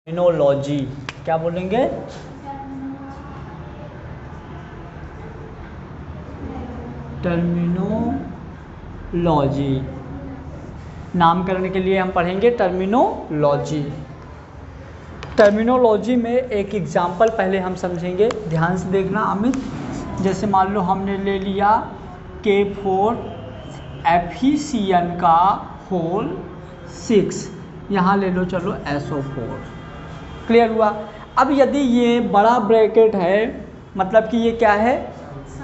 Terminology क्या बोलेंगे? Terminology नामकरण के लिए हम पढ़ेंगे टर्मिनोलॉजी। टर्मिनोलॉजी में एक एग्जाम्पल पहले हम समझेंगे, ध्यान से देखना अमित। जैसे मान लो हमने ले लिया K4 FeCN का होल 6, यहाँ ले लो चलो SO4। क्लियर हुआ? अब यदि ये बड़ा ब्रैकेट है मतलब कि ये क्या है,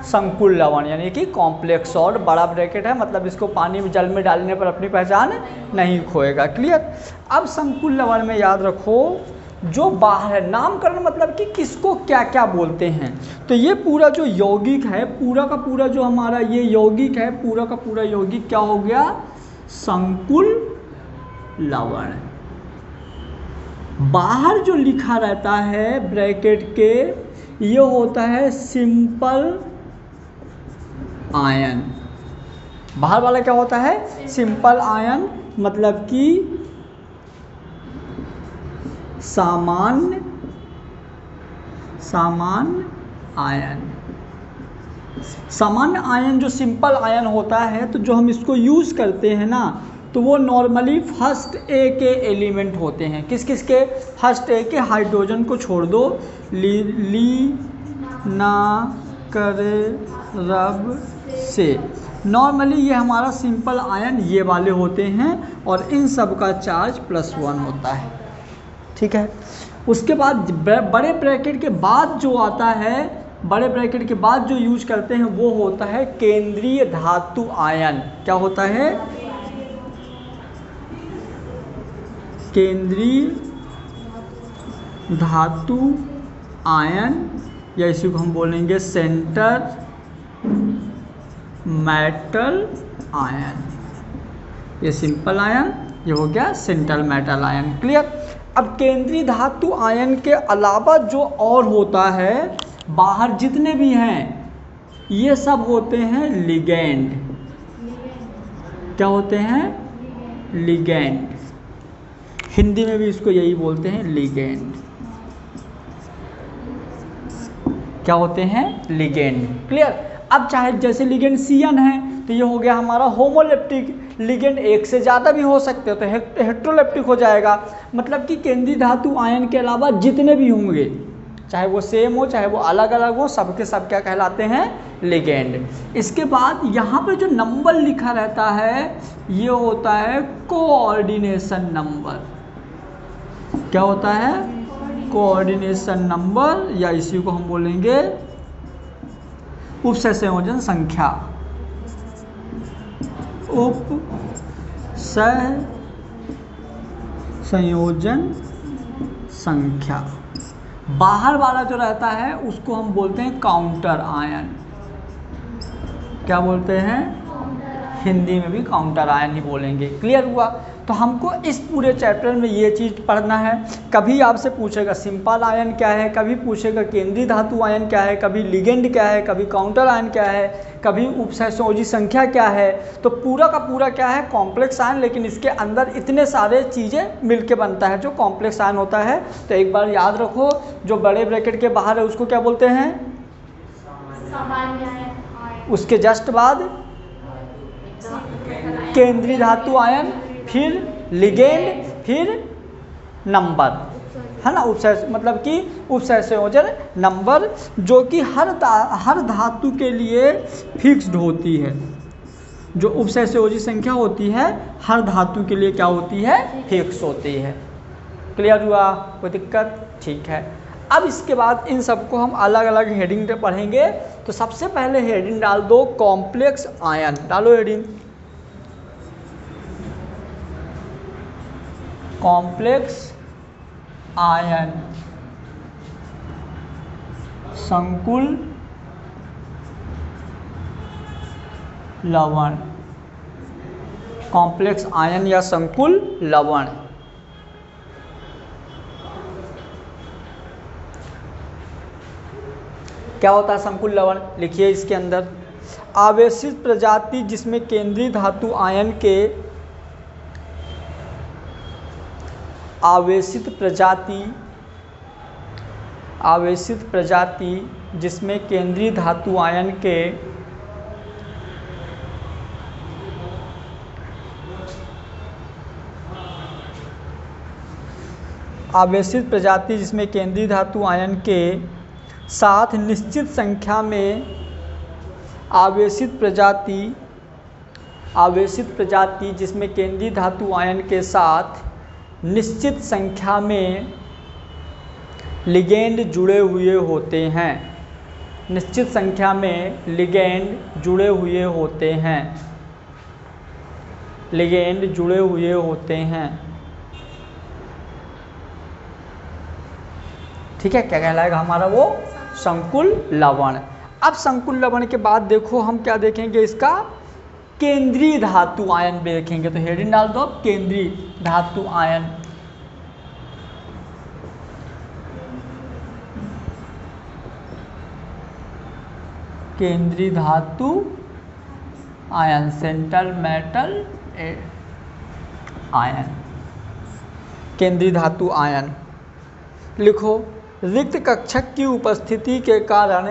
संकुल लवण यानी कि कॉम्प्लेक्स सॉल्ट। बड़ा ब्रैकेट है मतलब इसको पानी में जल में डालने पर अपनी पहचान नहीं खोएगा। क्लियर? अब संकुल लवण में याद रखो जो बाहर है, नामकरण मतलब कि किसको क्या क्या बोलते हैं। तो ये पूरा जो यौगिक है, पूरा का पूरा जो हमारा ये यौगिक है, पूरा का पूरा यौगिक क्या हो गया, संकुल लवण। बाहर जो लिखा रहता है ब्रैकेट के, ये होता है सिंपल आयन। बाहर वाला क्या होता है, सिंपल आयन, मतलब कि सामान्य आयन। सामान्य आयन जो सिंपल आयन होता है, तो जो हम इसको यूज करते हैं ना, तो वो नॉर्मली फर्स्ट ए के एलिमेंट होते हैं। किस किस के? फर्स्ट ए के। हाइड्रोजन को छोड़ दो, ली ना करे रब से। नॉर्मली ये हमारा सिंपल आयन ये वाले होते हैं और इन सब का चार्ज +1 होता है। ठीक है? उसके बाद बड़े ब्रैकेट के बाद जो आता है, बड़े ब्रैकेट के बाद जो यूज करते हैं वो होता है केंद्रीय धातु आयन। क्या होता है? केंद्रीय धातु आयन, या इसी को हम बोलेंगे सेंटर मेटल आयन। ये सिंपल आयन, ये हो गया सेंट्रल मेटल आयन। क्लियर? अब केंद्रीय धातु आयन के अलावा जो और होता है, बाहर जितने भी हैं ये सब होते हैं लिगैंड। क्या होते हैं? लिगैंड। हिंदी में भी इसको यही बोलते हैं, लिगैंड। क्या होते हैं? लिगैंड। क्लियर? अब चाहे जैसे लिगैंड CN है तो ये हो गया हमारा होमोलेप्टिक। लिगैंड एक से ज़्यादा भी हो सकते हो तो हेट्रोलेप्टिक हो जाएगा। मतलब कि केंद्रीय धातु आयन के अलावा जितने भी होंगे, चाहे वो सेम हो चाहे वो अलग अलग हो, सबके सब क्या कहलाते हैं? लिगैंड। इसके बाद यहाँ पे जो नंबर लिखा रहता है ये होता है कोऑर्डिनेशन नंबर। क्या होता है? कोऑर्डिनेशन नंबर, या इसी को हम बोलेंगे उपसंयोजन संख्या। उपसंयोजन संख्या। बाहर वाला जो रहता है उसको हम बोलते हैं काउंटर आयन। क्या बोलते हैं? हिंदी में भी काउंटर आयन ही बोलेंगे। क्लियर हुआ? तो हमको इस पूरे चैप्टर में ये चीज़ पढ़ना है। कभी आपसे पूछेगा सिंपल आयन क्या है, कभी पूछेगा केंद्रीय धातु आयन क्या है, कभी लिगेंड क्या है, कभी काउंटर आयन क्या है, कभी उपसंयोजी संख्या क्या है। तो पूरा का पूरा क्या है, कॉम्प्लेक्स आयन। लेकिन इसके अंदर इतने सारे चीज़ें मिलके बनता है जो कॉम्प्लेक्स आयन होता है। तो एक बार याद रखो, जो बड़े ब्रैकेट के बाहर है उसको क्या बोलते हैं? सामान्य आयन। उसके जस्ट बाद केंद्रीय धातु आयन, फिर लिगेंड, फिर नंबर, है ना, मतलब कि उपसंयोजन नंबर, जो कि हर धातु के लिए फिक्स्ड होती है। जो उपसंयोजी संख्या होती है हर धातु के लिए क्या होती है? फिक्स होती है। क्लियर हुआ? कोई दिक्कत? ठीक है। अब इसके बाद इन सबको हम अलग अलग हेडिंग पे पढ़ेंगे। तो सबसे पहले हेडिंग डाल दो कॉम्प्लेक्स आयन। डालो हेडिंग कॉम्प्लेक्स आयन, संकुल लवण। कॉम्प्लेक्स आयन या संकुल लवण। क्या होता है संकुल लवण? लिखिए इसके अंदर, आवेशित प्रजाति जिसमें केंद्रीय धातु आयन के आवेशित प्रजाति जिसमें केंद्रीय धातु आयन के साथ निश्चित संख्या में आवेशित प्रजाति जिसमें केंद्रीय धातु आयन के साथ निश्चित संख्या में लिगेंड जुड़े हुए होते हैं। निश्चित संख्या में लिगेंड जुड़े हुए होते हैं। लिगेंड जुड़े हुए होते हैं। ठीक है, क्या कहलाएगा हमारा वो? संकुल लवण। अब संकुल लवण के बाद देखो हम क्या देखेंगे, इसका केंद्रीय धातु आयन देखेंगे। तो हेडिंग डाल दो केंद्रीय धातु आयन। केंद्रीय धातु आयन, सेंट्रल मेटल आयन, केंद्रीय धातु आयन। लिखो, रिक्त कक्षक की उपस्थिति के कारण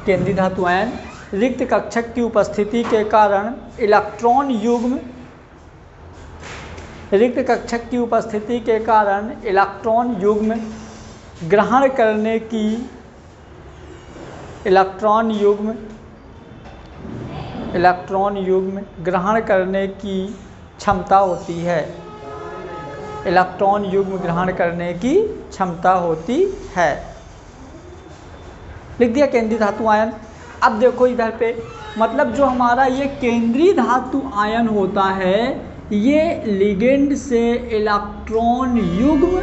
केंद्रीय धातु आयन रिक्त कक्षक की उपस्थिति के कारण इलेक्ट्रॉन युग्म ग्रहण करने की क्षमता होती है। इलेक्ट्रॉन युग्म ग्रहण करने की क्षमता होती है। लिख दिया केंद्रीय धातु आयन। अब देखो इधर पे, मतलब जो हमारा ये केंद्रीय धातु आयन होता है, ये लिगेंड से इलेक्ट्रॉन युग्म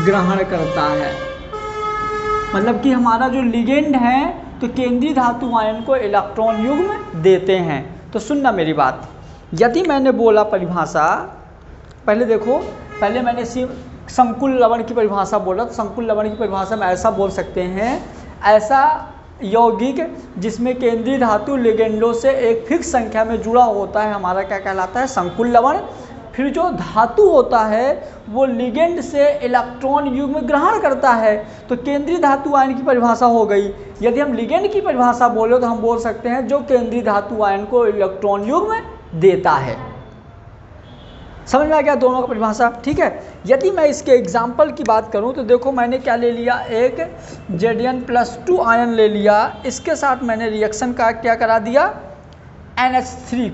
ग्रहण करता है। मतलब कि हमारा जो लिगेंड है तो केंद्रीय धातु आयन को इलेक्ट्रॉन युग्म देते हैं। तो सुनना मेरी बात, यदि मैंने बोला परिभाषा, पहले देखो, पहले मैंने सिर्फ संकुल लवण की परिभाषा बोला। तो संकुल लवण की परिभाषा में ऐसा बोल सकते हैं, ऐसा यौगिक जिसमें केंद्रीय धातु लिगेंडों से एक फिक्स संख्या में जुड़ा होता है, हमारा क्या कहलाता है? संकुल लवण। फिर जो धातु होता है वो लिगेंड से इलेक्ट्रॉन युग्म ग्रहण करता है, तो केंद्रीय धातु आयन की परिभाषा हो गई। यदि हम लिगेंड की परिभाषा बोले तो हम बोल सकते हैं जो केंद्रीय धातु आयन को इलेक्ट्रॉन युग्म देता है। समझ में आ गया दोनों का परिभाषा? ठीक है। यदि मैं इसके एग्जाम्पल की बात करूं तो देखो, मैंने क्या ले लिया, एक Zn+2 आयन ले लिया। इसके साथ मैंने रिएक्शन का क्या करा दिया, NH3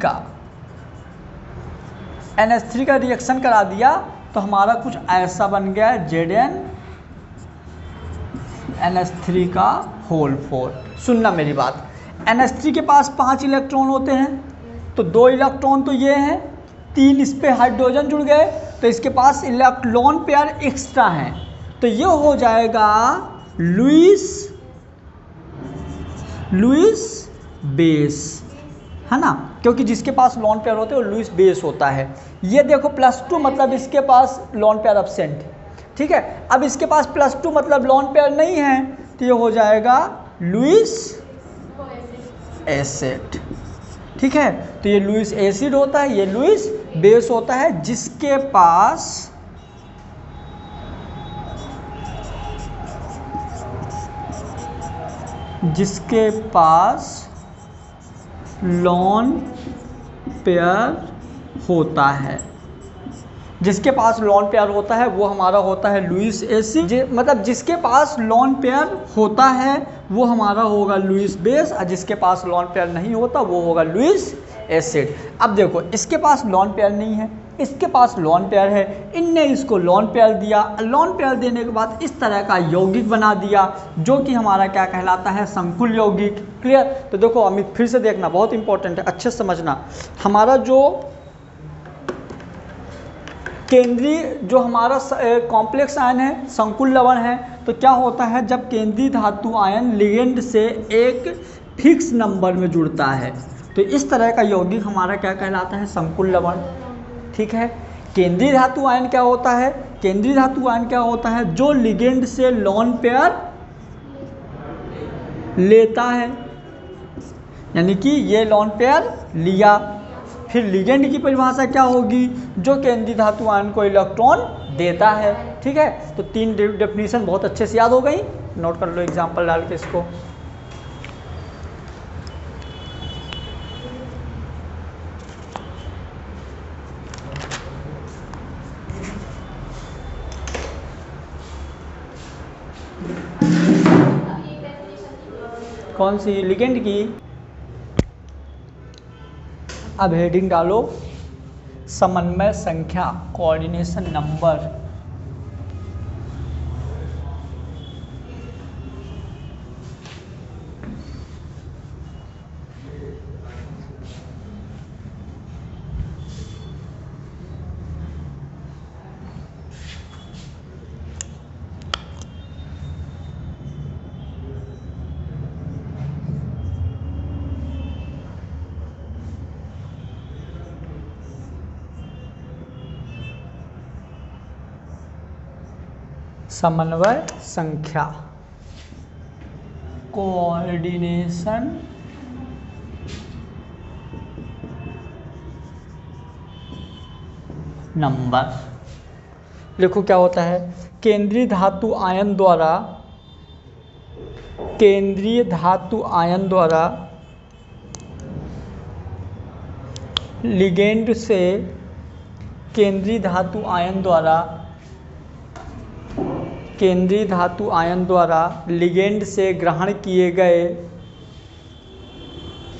का रिएक्शन करा दिया। तो हमारा कुछ ऐसा बन गया ZnNH3 सुनना मेरी बात, NH3 के पास 5 इलेक्ट्रॉन होते हैं, तो 2 इलेक्ट्रॉन तो ये हैं, 3 इस पे हाइड्रोजन जुड़ गए, तो इसके पास इलेक्ट्रॉन पेयर एक्स्ट्रा हैं। तो ये हो जाएगा लुईस बेस, है ना, क्योंकि जिसके पास लॉन पेयर होते हैं वो लुईस बेस होता है। ये देखो +2 मतलब इसके पास लॉन पेयर एब्सेंट। ठीक है, अब इसके पास +2 मतलब लॉन पेयर नहीं है, तो ये हो जाएगा लुईस एसिड। ठीक है, तो ये लुईस एसिड होता है, ये लुईस बेस होता है, जिसके पास लॉन पेयर होता है। जिसके पास लॉन पेयर होता है वो हमारा होता है लुईस एसिड। मतलब जिसके पास लॉन पेयर होता है वो हमारा होगा लुईस बेस, और जिसके पास लॉन पेयर नहीं होता वो होगा लुईस एसिड। अब देखो, इसके पास लॉन पेयर नहीं है, इसके पास लॉन पेयर है, इनने इसको लॉन पेयर दिया। लॉन पेयर देने के बाद इस तरह का यौगिक बना दिया, जो कि हमारा क्या कहलाता है, संकुल यौगिक। क्लियर? तो देखो अमित, फिर से देखना, बहुत इंपॉर्टेंट है, अच्छे से समझना। हमारा जो केंद्रीय, जो हमारा कॉम्प्लेक्स आयन है, संकुल लवण है, तो क्या होता है, जब केंद्रीय धातु आयन लिगेंड से एक फिक्स नंबर में जुड़ता है, तो इस तरह का यौगिक हमारा क्या कहलाता है, संकुल लवण। ठीक है, केंद्रीय धातु आयन क्या होता है? केंद्रीय धातु आयन क्या होता है? जो लिगेंड से लोन पेयर लेता है, यानी कि ये लोन पेयर लिया। फिर लिगेंड की परिभाषा क्या होगी? जो केंद्रीय धातु आयन को इलेक्ट्रॉन देता है। ठीक है, तो 3 डेफिनेशन बहुत अच्छे से याद हो गई, नोट कर लो एग्जाम्पल डाल के इसको। कौन सी? लिगेंड की। अब हेडिंग डालो समन्वय संख्या, कोऑर्डिनेशन नंबर। समन्वय संख्या, कोऑर्डिनेशन नंबर। देखो क्या होता है, केंद्रीय धातु आयन द्वारा, केंद्रीय धातु आयन द्वारा लिगेंड से, केंद्रीय धातु आयन द्वारा, केंद्रीय धातु आयन द्वारा लिगेंड से ग्रहण किए गए,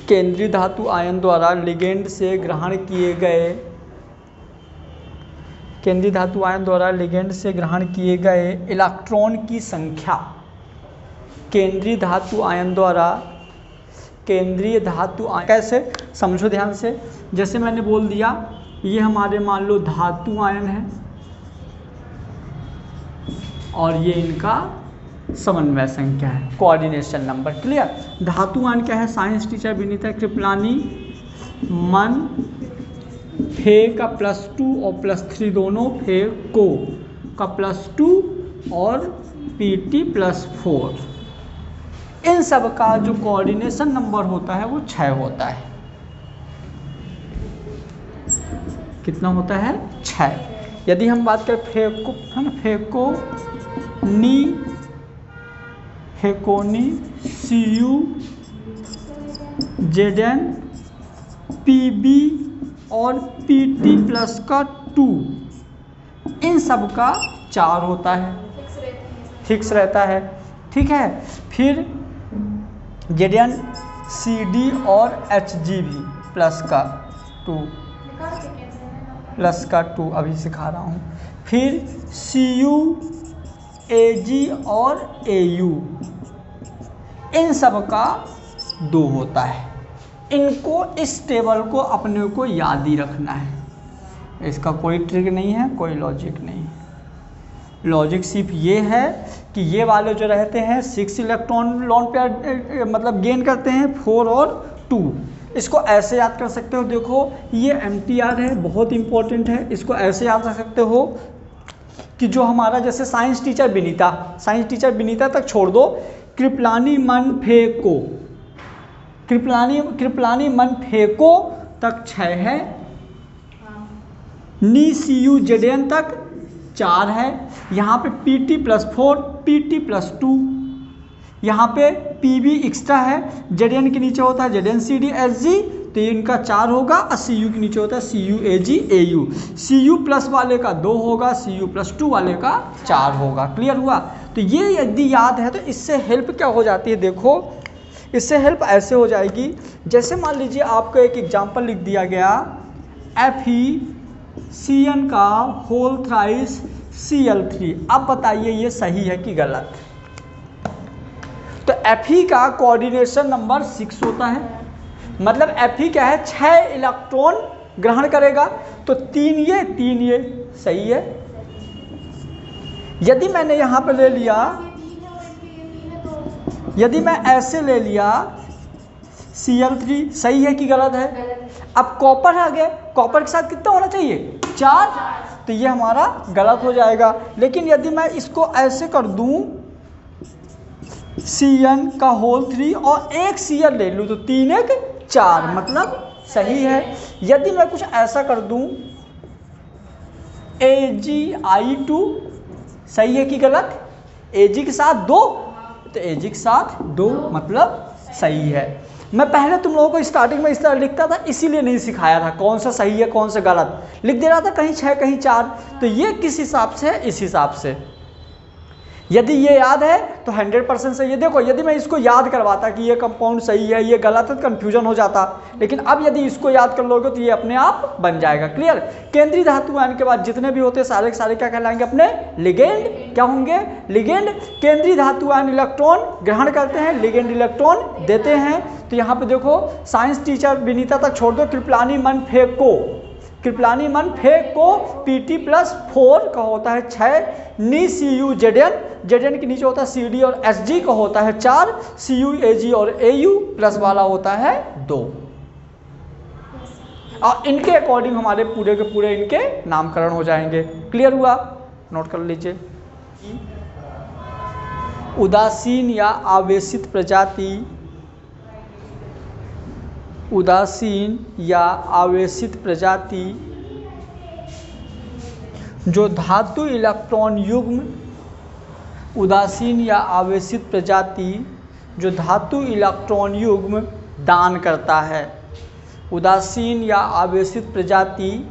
केंद्रीय धातु आयन द्वारा लिगेंड से ग्रहण किए गए, केंद्रीय धातु आयन द्वारा लिगेंड से ग्रहण किए गए इलेक्ट्रॉन की संख्या, केंद्रीय धातु आयन द्वारा, केंद्रीय धातु आयन कैसे समझो ध्यान से। जैसे मैंने बोल दिया, ये हमारे मान लो धातु आयन है और ये इनका समन्वय संख्या है, कोऑर्डिनेशन नंबर। क्लियर? धातु आयन क्या है? साइंस टीचर विनीता कृपलानी, मन, फे का +2 और +3 दोनों, फे को का +2 और पीटी +4, इन सब का जो कोऑर्डिनेशन नंबर होता है वो 6 होता है। कितना होता है? 6। यदि हम बात करें फेको, है ना, फेकोनी, CU, ZN, PB और PT प्लस का 2, इन सब का 4 होता है, फिक्स रहता है। ठीक है, फिर ZN, CD और HG भी प्लस का 2, प्लस का 2 अभी सिखा रहा हूँ। फिर CU, AG और AU, इन सब का 2 होता है। इनको, इस टेबल को अपने को याद ही रखना है, इसका कोई ट्रिक नहीं है, कोई लॉजिक नहीं है। लॉजिक सिर्फ ये है कि ये वाले जो रहते हैं 6 इलेक्ट्रॉन लोन पेयर मतलब गेन करते हैं, 4 और 2, इसको ऐसे याद कर सकते हो। देखो ये MTR है, बहुत इंपॉर्टेंट है, इसको ऐसे याद रख सकते हो कि जो हमारा जैसे साइंस टीचर विनीता तक छोड़ दो, कृपलानी मन फेको, कृपलानी मन फेको तक 6 है, नी CU ZN तक 4 है, यहाँ पे PT +4, PT +2, यहाँ पे PB एक्स्ट्रा है, ZN के नीचे होता है ZN CD SG, तो इनका 4 होगा, और CU के नीचे होता है CU AG AU, CU plus वाले का 2 होगा, CU +2 वाले का 4 होगा। क्लियर हुआ? तो ये यदि याद है तो इससे हेल्प क्या हो जाती है, देखो इससे हेल्प ऐसे हो जाएगी, जैसे मान लीजिए आपको एक एग्जाम्पल लिख दिया गया, FeCN का होल थ्राइस Cl3, अब बताइए ये सही है कि गलत? तो Fe का कोऑर्डिनेशन नंबर 6 होता है, मतलब Fe क्या है, 6 इलेक्ट्रॉन ग्रहण करेगा, तो 3 ये सही है। यदि मैंने यहाँ पे ले लिया, यदि मैं ऐसे ले लिया Cl3, सही है कि गलत है? अब कॉपर आ गया, कॉपर के साथ कितना होना चाहिए? 4, तो ये हमारा गलत हो जाएगा। लेकिन यदि मैं इसको ऐसे कर दूं Cn का होल 3 और एक Cl ले लूँ तो 3 1 4 मतलब सही है। यदि मैं कुछ ऐसा कर दूं AgI2 सही है कि गलत? Ag के साथ 2 तो Ag के साथ 2 मतलब सही है। मैं पहले तुम लोगों को स्टार्टिंग में इस तरह लिखता था, इसीलिए नहीं सिखाया था कौन सा सही है कौन सा गलत, लिख दे रहा था कहीं 6 कहीं 4। तो ये किस हिसाब से है? इस हिसाब से। यदि ये याद है तो 100% सही है। देखो यदि मैं इसको याद करवाता कि ये कंपाउंड सही है ये गलत है तो कन्फ्यूजन हो जाता, लेकिन अब यदि इसको याद कर लोगे तो ये अपने आप बन जाएगा। क्लियर? केंद्रीय धातु आयन के बाद जितने भी होते हैं सारे के सारे क्या कहलाएंगे? अपने लिगेंड। क्या होंगे? लिगेंड। केंद्रीय धातु आयन इलेक्ट्रॉन ग्रहण करते हैं, लिगेंड इलेक्ट्रॉन देते हैं। तो यहाँ पे देखो साइंस टीचर विनीता तक छोड़ दो, कृपलानी मन फेंको, कृपलानी मन फेंको Pt+4 का होता है 6, नी Cu Zn के नीचे होता है Cd और Hg का होता है 4, Cu Ag और Au प्लस वाला होता है 2। और इनके अकॉर्डिंग हमारे पूरे के पूरे इनके नामकरण हो जाएंगे। क्लियर हुआ? नोट कर लीजिए। उदासीन या आवेशित प्रजाति, उदासीन या आवेशित प्रजाति जो धातु इलेक्ट्रॉन युग्म, उदासीन या आवेशित प्रजाति जो धातु इलेक्ट्रॉन युग्म दान करता है। उदासीन या आवेशित प्रजाति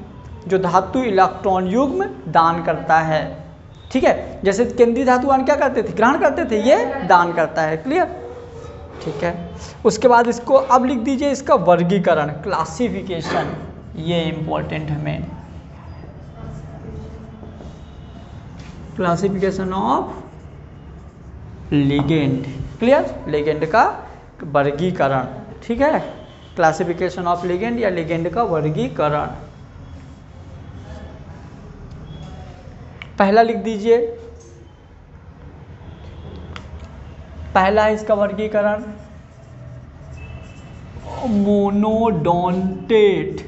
जो धातु इलेक्ट्रॉन युग्म दान करता है। ठीक है, जैसे केंद्रीय धातु आयन क्या करते थे? ग्रहण करते थे, ये दान करता है। क्लियर? ठीक है। उसके बाद इसको अब लिख दीजिए इसका वर्गीकरण, क्लासिफिकेशन, ये इंपॉर्टेंट है main. Classification of ligand. Clear? Ligand का वर्गीकरण। ठीक है, क्लासिफिकेशन ऑफ लिगेंड या लिगेंड का वर्गीकरण। पहला लिख दीजिए, पहला है इसका वर्गीकरण मोनोडोंटेट,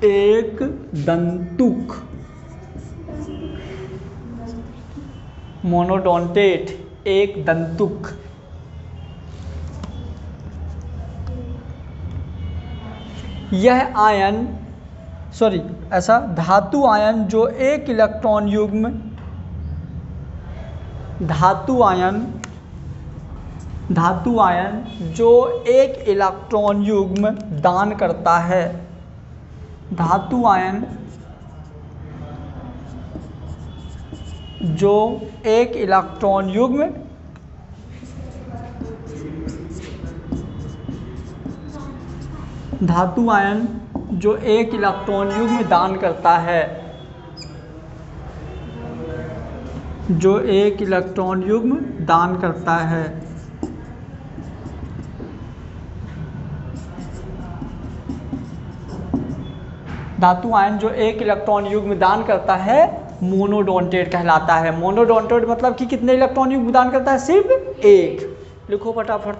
एक दंतुक। मोनोडोंटेट एक दंतुक। यह आयन ऐसा धातु आयन जो एक इलेक्ट्रॉन युग्म, धातु आयन जो एक इलेक्ट्रॉन युग्म दान करता है। धातु आयन जो एक इलेक्ट्रॉन युग्म धातु आयन जो एक इलेक्ट्रॉन युग्म दान करता है, जो एक इलेक्ट्रॉन युग्म दान करता है। धातु आयन जो एक इलेक्ट्रॉन युग्म दान करता है मोनोडोंटेट कहलाता है। मोनोडोंटेट मतलब कि कितने इलेक्ट्रॉन युग्म दान करता है? सिर्फ एक। लिखो फटाफट।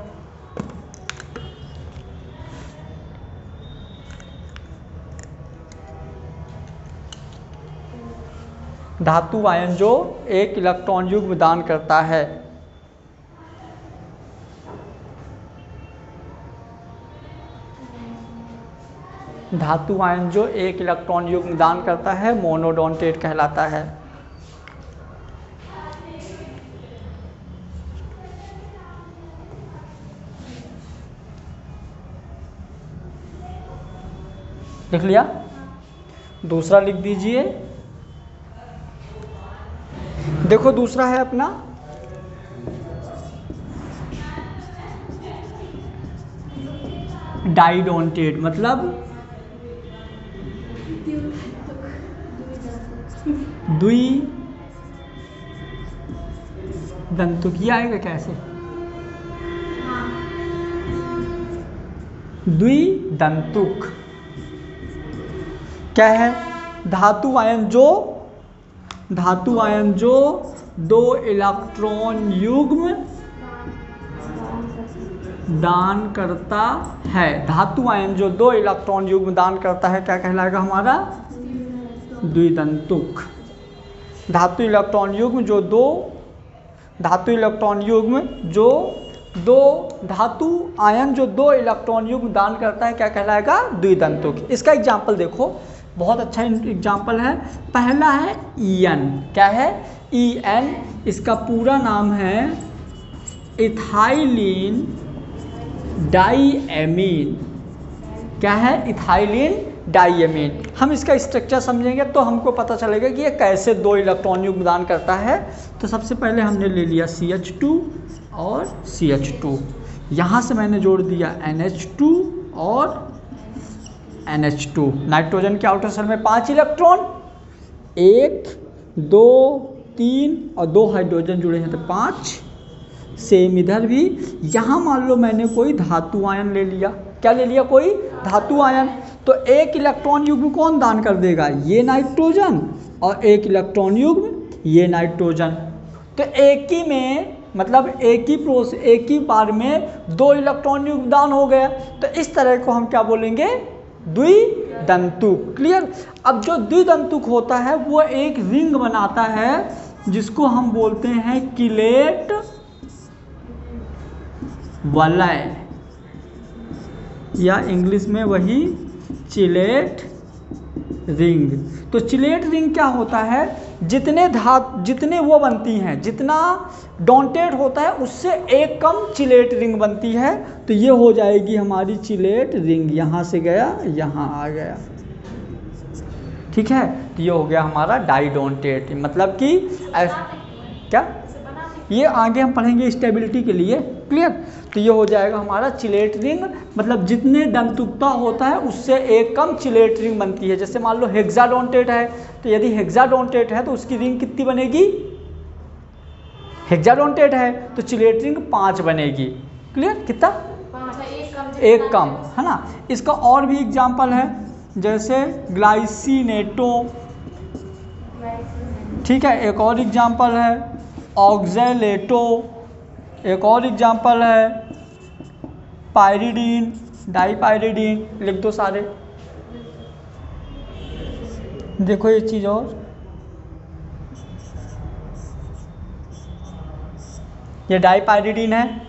धातु आयन जो एक इलेक्ट्रॉन युग्म दान करता है। धातु आयन जो एक इलेक्ट्रॉन युग्म दान करता है मोनोडोंटेट कहलाता है। लिख लिया? दूसरा लिख दीजिए। देखो दूसरा है अपना डाइडोंटेट, मतलब द्विदंतुक। ये आएगा कैसे? द्विदंतुक क्या है? धातु आयन जो दो इलेक्ट्रॉन युग्म दान करता है। धातु आयन जो दो इलेक्ट्रॉन युग्म दान करता है क्या कहलाएगा हमारा? द्विदंतुक। धातु इलेक्ट्रॉन युग्म जो दो धातु इलेक्ट्रॉन युग्म जो दो धातु आयन जो दो इलेक्ट्रॉन युग्म दान करता है क्या कहलाएगा? द्विदंतुक। इसका एग्जाम्पल देखो, बहुत अच्छा एग्जाम्पल है। पहला है ईएन। क्या है? ईएन। इसका पूरा नाम है इथाइलिन डाइएमीन। क्या है? Ethylene diamine. हम इसका स्ट्रक्चर समझेंगे तो हमको पता चलेगा कि ये कैसे दो इलेक्ट्रॉन युग्म दान करता है। तो सबसे पहले हमने ले लिया CH2 और CH2, यहाँ से मैंने जोड़ दिया NH2 और NH2। नाइट्रोजन के आउटर शेल में 5 इलेक्ट्रॉन, 1 2 3 और 2 हाइड्रोजन जुड़े हैं तो 5। सेम इधर भी, यहाँ मान लो मैंने कोई धातु आयन ले लिया। क्या ले लिया? कोई धातु आयन। तो एक इलेक्ट्रॉन युग्म कौन दान कर देगा? ये नाइट्रोजन। और एक इलेक्ट्रॉन युग्म ये नाइट्रोजन। तो एक ही में मतलब एक ही बार में 2 इलेक्ट्रॉन युग्म दान हो गया। तो इस तरह को हम क्या बोलेंगे? द्विदंतुक। क्लियर? अब जो द्विदंतुक होता है वो एक रिंग बनाता है जिसको हम बोलते हैं किलेट वलय, या इंग्लिश में वही चिलेट रिंग। तो चिलेट रिंग क्या होता है? जितने वो बनती हैं, जितना डॉन्टेड होता है उससे एक कम चिलेट रिंग बनती है। तो ये हो जाएगी हमारी चिलेट रिंग। यहाँ से गया यहाँ आ गया। ठीक है? तो ये हो गया हमारा डाई डॉन्टेड। मतलब कि क्या ये आगे हम पढ़ेंगे स्टेबिलिटी के लिए। क्लियर? तो ये हो जाएगा हमारा चिलेट रिंग। मतलब जितने दंतुकता होता है उससे एक कम चिलेट रिंग बनती है। जैसे मान लो हेक्साडोंटेट है, तो यदि हेक्साडोंटेट है तो उसकी रिंग कितनी बनेगी? हेक्साडोंटेट है तो चिलेट रिंग 5 बनेगी। क्लियर? कितना? 5, एक कम, है ना। इसका और भी एग्जाम्पल है, जैसे ग्लाइसिनेटो। ठीक है? एक और एग्जाम्पल है ऑक्जेलेटो। एक और एग्जाम्पल है पायरिडीन, डाईपायरिडीन। लिख दो सारे। देखो ये चीज़ और, ये डाईपायरिडीन है,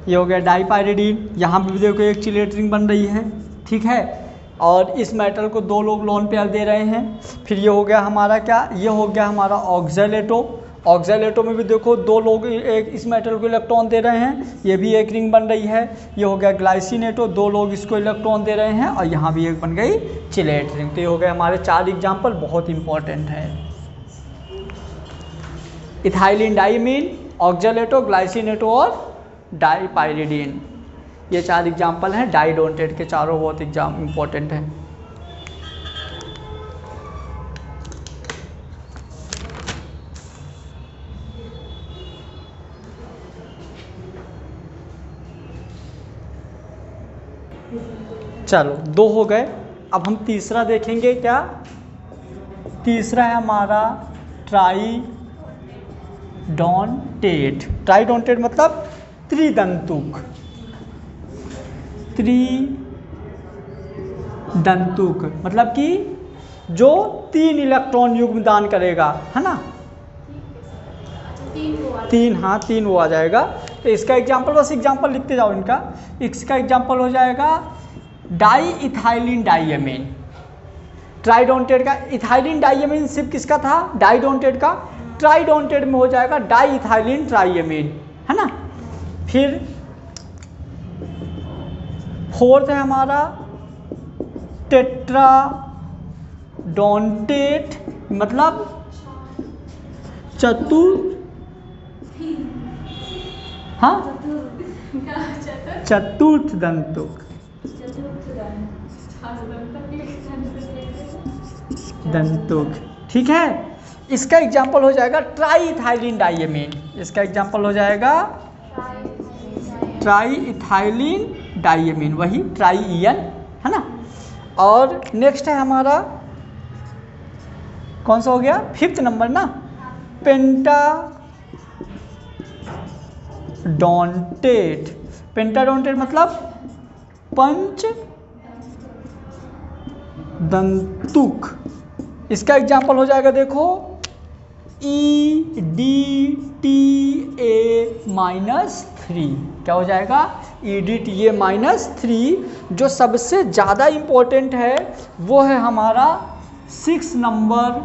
ये हो गया डाईपायरिडीन। यहाँ भी देखो एक चिलेट रिंग बन रही है। ठीक है? और इस मेटल को 2 लोग लोन पेयर दे रहे हैं। फिर ये हो गया हमारा क्या? ये हो गया हमारा ऑक्जेलेटो। ऑक्जेलेटो में भी देखो 2 लोग एक इस मेटल को इलेक्ट्रॉन दे रहे हैं, ये भी एक रिंग बन रही है। ये हो गया ग्लाइसिनेटो, 2 लोग इसको इलेक्ट्रॉन दे रहे हैं और यहाँ भी एक बन गई चिलेट रिंग। तो ये हो गए हमारे 4 एग्जाम्पल, बहुत इंपॉर्टेंट है। इथाइलिन डाइमीन, ऑक्जेलेटो, ग्लाइसिनेटो और डाईपायरिडीन, ये 4 एग्जाम्पल हैं डाई डॉन्टेड के। चारों बहुत इंपॉर्टेंट हैं। चलो 2 हो गए। अब हम तीसरा देखेंगे। क्या? तीसरा है हमारा ट्राइडॉन्टेट। ट्राइडॉन्टेट मतलब त्रिदंतुक। त्रिदंतुक मतलब कि जो 3 इलेक्ट्रॉन युग्म दान करेगा, है ना। 3, हाँ 3 वो आ जाएगा। तो इसका एग्जाम्पल, बस एग्जाम्पल लिखते जाओ इनका। इसका एग्जाम्पल हो जाएगा डाई इथाइलिन डाइएमीन। ट्राइडॉन्टेट का इथाइलिन डाइएमीन सिर्फ किसका था? डाइडॉन्टेट का। ट्राइडॉन्टेट में हो जाएगा डाई इथाइलिन ट्राइएमीन, है ना। फिर 4th है हमारा टेट्राडॉन्टेट, मतलब चतुर्थ दंतुक। ठीक है? इसका एग्जाम्पल हो जाएगा ट्राई इथाइलिन डाइएमीन। इसका एग्जाम्पल हो जाएगा ट्राई इथाइलिन डाइएमीन, वही ट्राईइन, है ना। और नेक्स्ट है हमारा कौन सा हो गया? 5th नंबर ना, पेंटाडॉन्टेट। पेंटाडॉन्टेट मतलब 5 दंतुक। इसका एग्जाम्पल हो जाएगा देखो EDTA-3, क्या हो जाएगा EDTA-3। जो सबसे ज़्यादा इम्पोर्टेंट है वो है हमारा 6 नंबर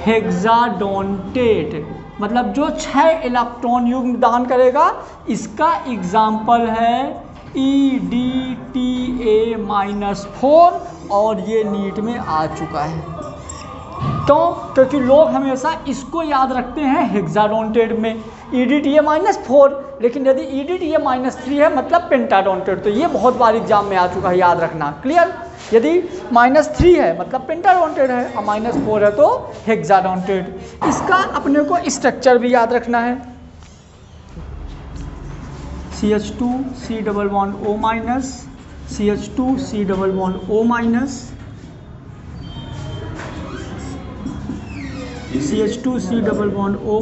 हेक्साडोनेट, मतलब जो 6 इलेक्ट्रॉन युग्म दान करेगा, इसका एग्जाम्पल है EDTA-4 और ये नीट में आ चुका है। क्यों? क्योंकि लोग हमेशा इसको याद रखते हैं हेक्साडोनेट में EDTA-4, लेकिन यदि EDTA-3 है मतलब पेंटाडोनेट, तो ये बहुत बार एग्जाम में आ चुका है, याद रखना। क्लियर? यदि -3 है मतलब पेंटाडोनेट है और -4 है तो हेक्साडोनेट। इसका अपने को स्ट्रक्चर भी याद रखना है। CH2C11O-, CH2C11O-, CH2C11O-,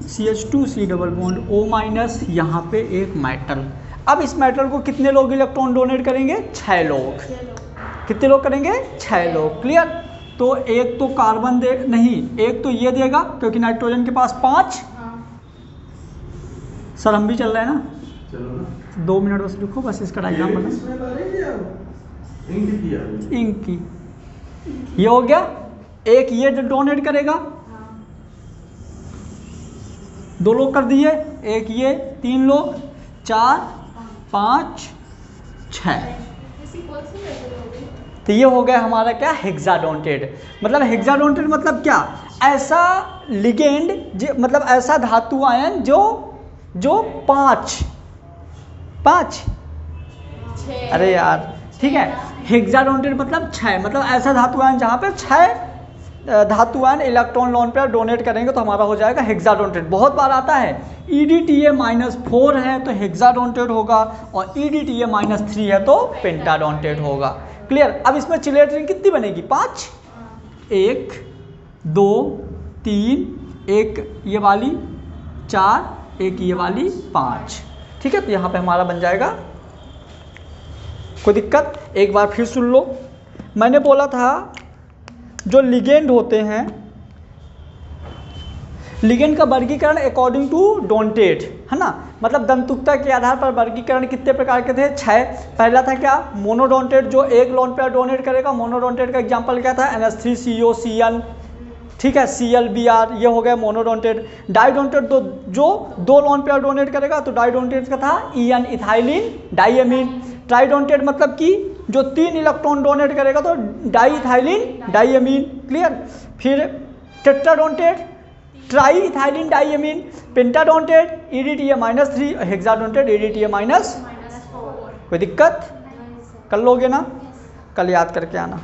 CH2C11O-, यहाँ पे एक मेटल। अब इस मेटल को कितने लोग इलेक्ट्रॉन डोनेट करेंगे? 6 लोग। कितने लोग करेंगे? 6 लोग। क्लियर? तो एक तो कार्बन दे, नहीं एक तो ये देगा क्योंकि नाइट्रोजन के पास 5। सर हम भी चल रहे हैं ना, चलो ना। 2 मिनट बस रुको, बस इसका डायग्राम बना। इंक की ये हो गया। एक ये डोनेट करेगा, 2 लोग कर दिए, एक ये 3 लोग, 4 5 6। तो ये हो गया हमारा क्या? हेक्साडोनेट। मतलब हेक्साडोनेट मतलब क्या? ऐसा लिगेंड, मतलब ऐसा धातु आयन जो 5 अरे यार ठीक है, हेक्साडोनेट मतलब 6, मतलब ऐसा धातु आयन जहाँ पे 6 धातु आयन इलेक्ट्रॉन लोन पे डोनेट करेंगे तो हमारा हो जाएगा हेक्साडोनेट। बहुत बार आता है EDTA-4 है तो हेक्साडोनेट होगा और EDTA-3 है तो पेंटाडोनेट होगा। क्लियर? अब इसमें चिलेट रिंग कितनी बनेगी? 5, 1 2 3, एक ये वाली 4, एक ये वाली 5। ठीक है, तो यहाँ पे हमारा बन जाएगा। कोई दिक्कत? एक बार फिर सुन लो, मैंने बोला था जो लिगेंड होते हैं, लिगेंड का वर्गीकरण अकॉर्डिंग टू डोनेटेड है ना, मतलब दंतुकता के आधार पर वर्गीकरण कितने प्रकार के थे? 6। पहला था क्या? मोनोडोनेटेड, जो एक लोन पेयर डोनेट करेगा। मोनोडोनेटेड का एग्जांपल क्या था? NH3COCN, ठीक है, ClBr, ये हो गया मोनोडोनेटेड। डाइडोनेटेड जो 2 लोन पेयर डोनेट करेगा तो डाइडोनेटेड का था EN, इथाइलिन डाइएमीन। ट्राइडोनेटेड मतलब कि जो 3 इलेक्ट्रॉन डोनेट करेगा तो डाइइथाइलिन डाइएमीन। क्लियर? फिर tetradentate, tri ethylene diamine. Pentadentate EDTA-3, hexadentate EDTA-4। कोई दिक्कत? कर लोगे ना? कल याद करके आना।